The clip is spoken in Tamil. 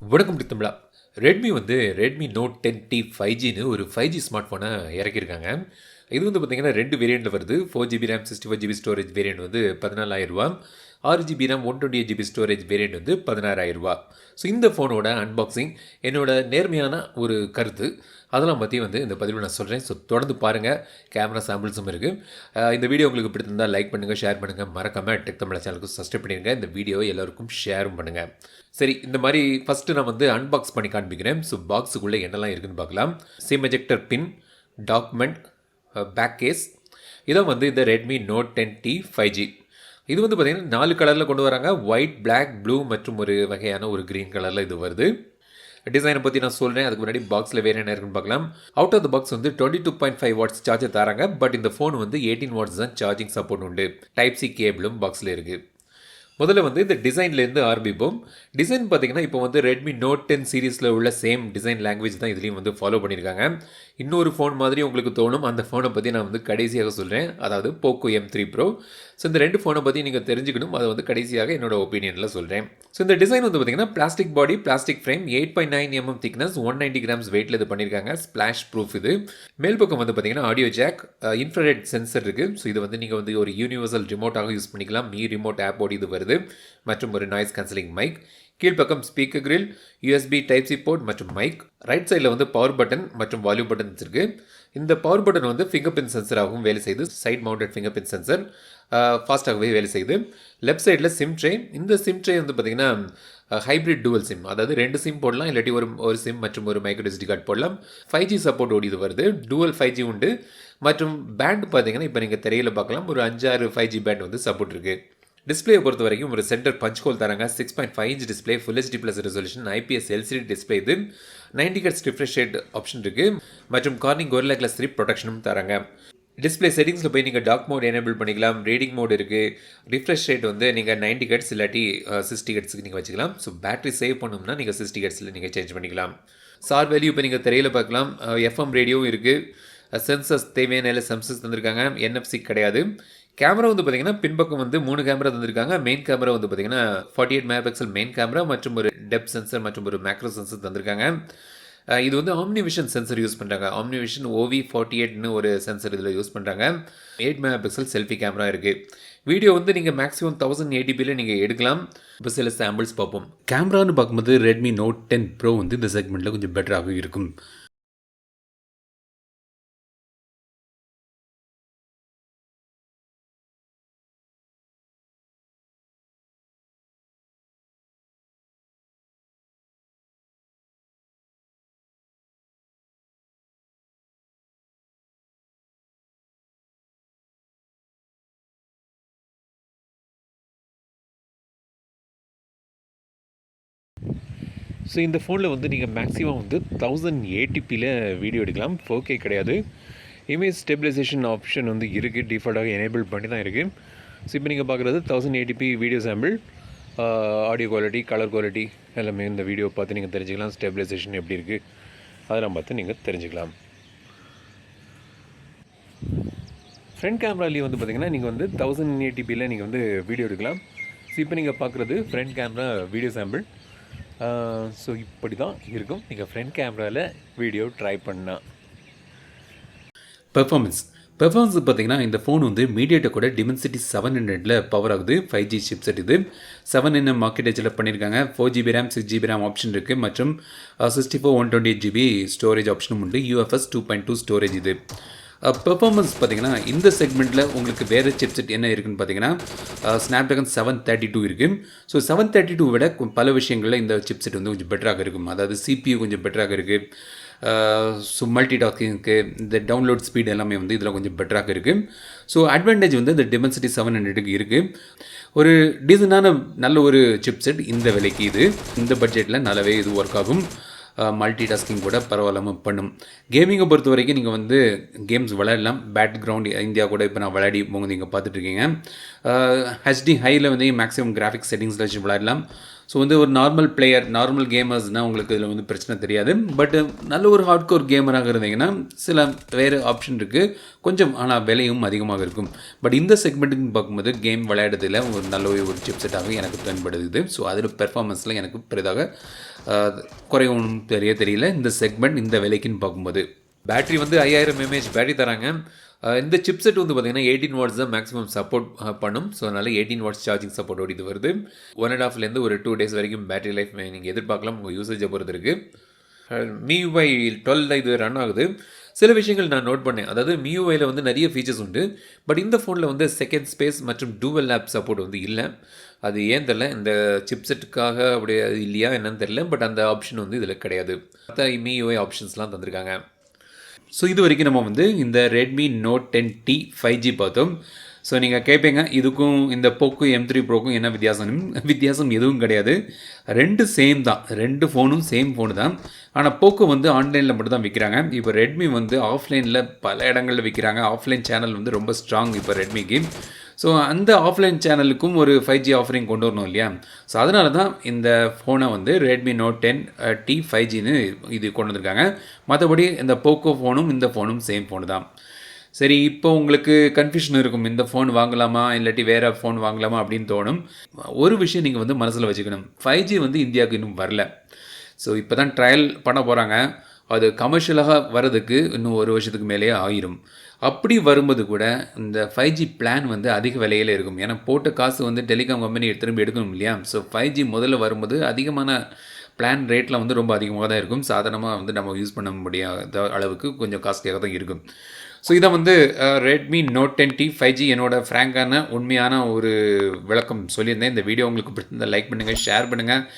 வணக்கம் தமிழா. ரெட்மி ரெட்மி நோட் 10T 5Gன்னு ஒரு 5G ஸ்மார்ட் ஃபோனை இறக்கியிருக்காங்க. இது பார்த்தீங்கன்னா 2 வேரியண்ட்டில் வருது. 4GB RAM 64GB storage variant 14,000 6GB RAM 128GB storage variant 16,000. So இந்த ஃபோனோட அன்பாக்சிங் என்னோட நேர்மையான ஒரு கருத்து அதெல்லாம் பற்றி இந்த பதிவில் நான் சொல்கிறேன். ஸோ தொடர்ந்து பாருங்கள். கேமரா சாம்பிள்ஸும் இருக்குது. இந்த வீடியோ உங்களுக்கு பிடித்திருந்தால் லைக் பண்ணுங்கள், ஷேர் பண்ணுங்கள், மறக்காமல் டெக் தமிழ் சேனலுக்கு சப்ஸ்கிரைப் பண்ணிடுங்க. இந்த வீடியோ எல்லாருக்கும் ஷேரும் பண்ணுங்கள். சரி, இந்த மாதிரி ஃபஸ்ட்டு நான் அன்பாக்ஸ் பண்ணி காண்பிக்கிறேன். ஸோ பாக்ஸுக்குள்ளே என்னெல்லாம் இருக்குதுன்னு பார்க்கலாம். SIM ejector pin, document, back case. இதான் இந்த ரெட்மி நோட் 10T 5G. இது பார்த்திங்கன்னா 4 கலரில் கொண்டு வராங்க. ஒயிட், பிளாக், ப்ளூ மற்றும் ஒரு வகையான ஒரு க்ரீன் கலரில் இது வருது. டிசைனை பற்றி நான் சொல்கிறேன். அதுக்கு முன்னாடி பாக்ஸில் வேறு என்ன இருக்குன்னு பார்க்கலாம். Out of the box 22.5 watts charger தராங்க. பட் இந்த ஃபோன் 18 வாட்ஸ் தான் சார்ஜிங் சப்போர்ட் உண்டு. டைப் சி கேபிளும் பாக்ஸில் இருக்குது. முதல்ல இந்த டிசைன்லேருந்து ஆரம்பிப்போம். டிசைன் பார்த்தீங்கன்னா இப்போ ரெட்மி நோட் 10 சீரீஸில் உள்ள சேம் டிசைன் லாங்குவேஜ் தான் இதுலேயும் ஃபாலோ பண்ணியிருக்காங்க. இன்னொரு ஃபோன் மாதிரி உங்களுக்கு தோணும். அந்த ஃபோனை பற்றி நான் கடைசியாக சொல்கிறேன். அதாவது போக்கோ M3 Pro. ஸோ இந்த 2 ஃபோனை பற்றி நீங்கள் தெரிஞ்சுக்கணும். அதை கடைசியாக என்னோட ஒப்பீனியனில் சொல்கிறேன். ஸோ இந்த டிசைன் பார்த்தீங்கன்னா plastic body, plastic frame, 8.9 mm thickness, 190 grams வெயிட்டில் இது பண்ணியிருக்காங்க. Splash proof. இது மேல் பக்கம் பார்த்தீங்கன்னா ஆடியோ ஜாக், இன்ஃப்ராரெட் சென்சர் இருக்குது. ஸோ இது நீங்கள் ஒரு யூனிவர்சல் ரிமோட்டாக யூஸ் பண்ணிக்கலாம். மீ ரிமோட் ஆப்போடு இது வருது. மற்றும் ஒரு நாய்ஸ் கேன்சலிங் மைக். கீழ்ப்பக்கம் speaker grill, USB type C port மற்றும் மைக். ரைட் சைடில் பவர் பட்டன் மற்றும் வால்யூம் பட்டன்ஸ் இருக்குது. இந்த பவர் பட்டன் ஃபிங்கர் பிரிண்ட் சென்சராகவும் வேலை செய்யுது. Side mounted fingerprint sensor ஃபாஸ்ட்டாகவே வேலை செய்யுது. லெஃப்ட் சைடில் சிம் ட்ரே. இந்த சிம் ட்ரே பார்த்தீங்கன்னா ஹைப்ரிட் டூவல் சிம், அதாவது 2 சிம் போடலாம், இல்லாட்டி ஒரு சிம் மற்றும் ஒரு மைக்ரோ SD கார்டு போடலாம். 5G சப்போர்ட் ஓடி இது வருது. டூவல் 5G உண்டு. மற்றும் பேண்ட் பார்த்தீங்கன்னா இப்போ நீங்கள் திரையில் பார்க்கலாம், ஒரு 5-6 5G பேண்ட் சப்போர்ட் இருக்குது. டிஸ்பிளேயை பொறுத்த வரைக்கும் ஒரு சென்டர் பஞ்ச் ஹோல் தராங்க. 6.5 inch display, full HD plus resolution, IPS LCD display. இது 90 Hz ரிஃப்ரெஷ் ரேட் ஆப்ஷன் இருக்குது. மற்றும் கார்னிங் Gorilla Glass 3 ப்ரொடெக்ஷனும் தராங்க. டிஸ்பிளே செட்டிங்ஸில் போய் நீங்கள் டார்க் மோட் எனேபிள் பண்ணிக்கலாம். ரீடிங் மோட் இருக்குது. ரிஃப்ரெஷ் ரேட் நீங்கள் 90 Hz இல்லாட்டி 60 Hzக்கு நீங்கள் வச்சுக்கலாம். ஸோ பேட்டரி சேவ் பண்ணணும்னா நீங்கள் 60 Hzல நீங்கள் சேஞ்ச் பண்ணிக்கலாம். சார் வேல்யூ இப்போ நீங்கள் திரையில் பார்க்கலாம். FM ரேடியோவும் இருக்குது. சென்சர்ஸ் தேவையான எல்லா சென்சர்ஸ் தந்திருக்காங்க. NFC கிடையாது. கேமரா பார்த்தீங்கன்னா பின்பக்கம் 3 கேமரா தந்திருக்காங்க. மெயின் கேமரா பார்த்தீங்கன்னா 48 மெகாபிக்சல் மெயின் கேமரா மற்றும் ஒரு டெப்த் சென்சர் மற்றும் ஒரு மேக்ரோ சென்சர் தந்திருக்காங்க. இது ஆம்னிவிஷன் சென்சர் யூஸ் பண்ணுறாங்க. ஆம்னிவிஷன் OV48ன்னு ஒரு சென்சர் இதில் யூஸ் பண்ணுறாங்க. 8 மெகாபிக்சல் செல்ஃபி கேமரா இருக்குது. வீடியோ நீங்கள் மேக்ஸிமம் 1080pல நீங்கள் எடுக்கலாம். இப்போ சில சாம்பிள்ஸ் பார்ப்போம். கேமரான்னு பார்க்கும்போது ரெட்மி நோட் 10 Pro இந்த செக்மெண்ட்டில் கொஞ்சம் பெட்டராக இருக்கும். ஸோ இந்த ஃபோனில் நீங்கள் மேக்ஸிமம் 1080pல வீடியோ எடுக்கலாம். 4K கிடையாது. இமேஜ் ஸ்டெபிலைசேஷன் ஆப்ஷன் இருக்குது. டிஃபால்ட்டாக எனேபிள் பண்ணி தான் இருக்குது. ஸோ இப்போ நீங்கள் பார்க்குறது 1080p video sample. Audio quality, colour quality எல்லாமே இந்த வீடியோ பார்த்து நீங்கள் தெரிஞ்சுக்கலாம். ஸ்டெபிலைசேஷன் எப்படி இருக்குது அதெல்லாம் பார்த்து நீங்கள் தெரிஞ்சுக்கலாம். ஃப்ரண்ட் கேமராலேயும் பார்த்தீங்கன்னா நீங்கள் 1080pல நீங்கள் வீடியோ எடுக்கலாம். ஸோ இப்போ நீங்கள் பார்க்குறது front camera video sample. So இப்படி தான் இருக்கும் நீங்கள் ஃப்ரண்ட் கேமராவில் வீடியோ ட்ரை பண்ணால். பெர்ஃபார்மன்ஸ் பார்த்தீங்கன்னா இந்த ஃபோன் மீடியாடெக்கோட டிமென்சிட்டி 700ல் பவர் ஆகுது. 5G chipset. இது 7nm ஆர்க்கிடெக்சரில் பண்ணியிருக்காங்க. 4GB RAM 6GB RAM option இருக்குது. மற்றும் 64 128GB ஸ்டோரேஜ் ஆப்ஷனும் உண்டு. UFS 2.2 storage. இது பெர்ஃபார்மன்ஸ் பார்த்தீங்கன்னா இந்த செக்மெண்ட்டில் உங்களுக்கு வேறு சிப்செட் என்ன இருக்குதுன்னு பார்த்தீங்கன்னா ஸ்னாப்ட்ராகன் 732 இருக்குது. ஸோ 732 விட பல விஷயங்களில் இந்த சிப்செட் கொஞ்சம் பெட்டராக இருக்கும். அதாவது CPU கொஞ்சம் பெட்டராக இருக்குது. ஸோ மல்டி டாஸ்கிங்க்கு இந்த டவுன்லோட் ஸ்பீட் எல்லாமே இதில் கொஞ்சம் பெட்டராக இருக்குது. ஸோ அட்வான்டேஜ் இந்த டிமென்சிட்டி 700க்கு இருக்குது. ஒரு டீசெண்டான நல்ல ஒரு சிப்செட் இந்த விலைக்கு. இது இந்த பட்ஜெட்டில் நல்லாவே இது ஒர்க் ஆகும். மல்டி டாஸ்கிங் கூட பரவாயில்லாமல் பண்ணும். கேமிங்கை பொறுத்த வரைக்கும் நீங்கள் கேம்ஸ் விளையாடலாம். பேக்ரவுண்ட் இந்தியா கூட இப்போ நான் விளையாடி நீங்கள் பார்த்துட்ருக்கீங்க. HD ஹையில் மேக்ஸிமம் கிராஃபிக்ஸ் செட்டிங்ஸில் வச்சு விளையாடலாம். ஸோ வந்து ஒரு நார்மல் பிளேயர், நார்மல் கேமர்ஸ்னால் உங்களுக்கு இதில் வந்து பிரச்சனை தெரியாது. பட் நல்ல ஒரு ஹார்ட்கோர் கேமராக இருந்தீங்கன்னா சில வேறு ஆப்ஷன் இருக்குது கொஞ்சம், ஆனால் விலையும் அதிகமாக இருக்கும். பட் இந்த செக்மெண்ட்டுன்னு பார்க்கும்போது கேம் விளையாடுறதுல ஒரு நல்ல ஒரு சிப்செட்டாக எனக்கு தென்படுது. ஸோ அதில் பெர்ஃபார்மன்ஸில் எனக்கு பெரிதாக குறை ஒன்றும் தெரியல இந்த செக்மெண்ட் இந்த விலைக்குன்னு பார்க்கும்போது. பேட்டரி வந்து 5000 mAh பேட்டரி தராங்க. இந்த சிப்செட் வந்து பார்த்தீங்கன்னா 18 வாட்ஸ் தான் மேக்ஸிமம் சப்போர்ட் பண்ணும். ஸோ அதனால் 18 வாட்ஸ் சார்ஜிங் சப்போர்ட்டோடு இது வருது. 1.5லேருந்து ஒரு 2 days வரைக்கும் பேட்டரி லைஃப் நீங்கள் எதிர்பார்க்கலாம், உங்கள் யூசேஜை பொறுத்து இருக்குது. MIUI 12 இது ரன் ஆகுது. சில விஷயங்கள் நான் நோட் பண்ணேன். அதாவது MIUIயில் வந்து நிறைய ஃபீச்சர்ஸ் உண்டு. பட் இந்த ஃபோனில் வந்து செகண்ட் ஸ்பேஸ் மற்றும் டூவல் ஆப் சப்போர்ட் வந்து இல்லை. அது ஏன் தெரில, இந்த சிப்செட்டுக்காக அப்படியே இல்லையா என்னன்னு தெரில. பட் அந்த ஆப்ஷன் வந்து இதில் கிடையாது. மற்ற MIUI ஆப்ஷன்ஸ்லாம் தந்திருக்காங்க. ஸோ இது வரைக்கும் நம்ம வந்து இந்த ரெட்மி நோட் 10T 5G பார்த்தோம். ஸோ நீங்கள் கேட்பீங்க இதுக்கும் இந்த போக்கோ M3 ப்ரோக்கும் என்ன வித்தியாசம் எதுவும் கிடையாது. ரெண்டு சேம் தான், ரெண்டு ஃபோனும் சேம் ஃபோனு தான். ஆனால் போக்கோ வந்து ஆன்லைனில் மட்டும் தான் விற்கிறாங்க. இப்போ ரெட்மி வந்து ஆஃப்லைனில் பல இடங்களில் விற்கிறாங்க. ஆஃப்லைன் சேனல் வந்து ரொம்ப ஸ்ட்ராங் இப்போ ரெட்மிக்கு. ஸோ அந்த ஆஃப்லைன் சேனலுக்கும் ஒரு 5G ஆஃபரிங் கொண்டு வரணும் இல்லையா? ஸோ அதனால தான் இந்த ஃபோனை வந்து ரெட்மி நோட் 10T 5Gன்னு இது கொண்டு வந்திருக்காங்க. மற்றபடி இந்த போக்கோ ஃபோனும் இந்த ஃபோனும் சேம் ஃபோனு தான். சரி, இப்போ உங்களுக்கு கன்ஃபியூஷன் இருக்கும், இந்த ஃபோன் வாங்கலாமா இல்லாட்டி வேறு ஃபோன் வாங்கலாமா அப்படின்னு தோணும். ஒரு விஷயம் நீங்கள் வந்து மனசில் வச்சுக்கணும், 5G வந்து இந்தியாவுக்கு இன்னும் வரல. ஸோ இப்போ தான் ட்ரையல் பண்ண போகிறாங்க. அது கமர்ஷியலாக வர்றதுக்கு இன்னும் ஒரு வருஷத்துக்கு மேலேயே ஆயிரும். அப்படி வரும்போது கூட இந்த 5G பிளான் வந்து அதிக விலையில் இருக்கும். ஏன்னா போட்ட காசு வந்து டெலிகாம் கம்பெனி திரும்பி எடுக்கணும் இல்லையா? ஸோ 5G முதல்ல வரும்போது அதிகமான பிளான் ரேட்டில் வந்து ரொம்ப அதிகமாக தான் இருக்கும். சாதாரணமாக வந்து நம்ம யூஸ் பண்ண முடியாத அளவுக்கு கொஞ்சம் காஸ்ட்லியாக தான் இருக்கும். ஸோ இதை வந்து ரெட்மி நோட் 10T 5G என்னோடய ஃப்ராங்கான உண்மையான ஒரு விளக்கம் சொல்லியிருந்தேன். இந்த வீடியோ உங்களுக்கு பிடிச்சிருந்தால் லைக் பண்ணுங்கள், ஷேர் பண்ணுங்கள்.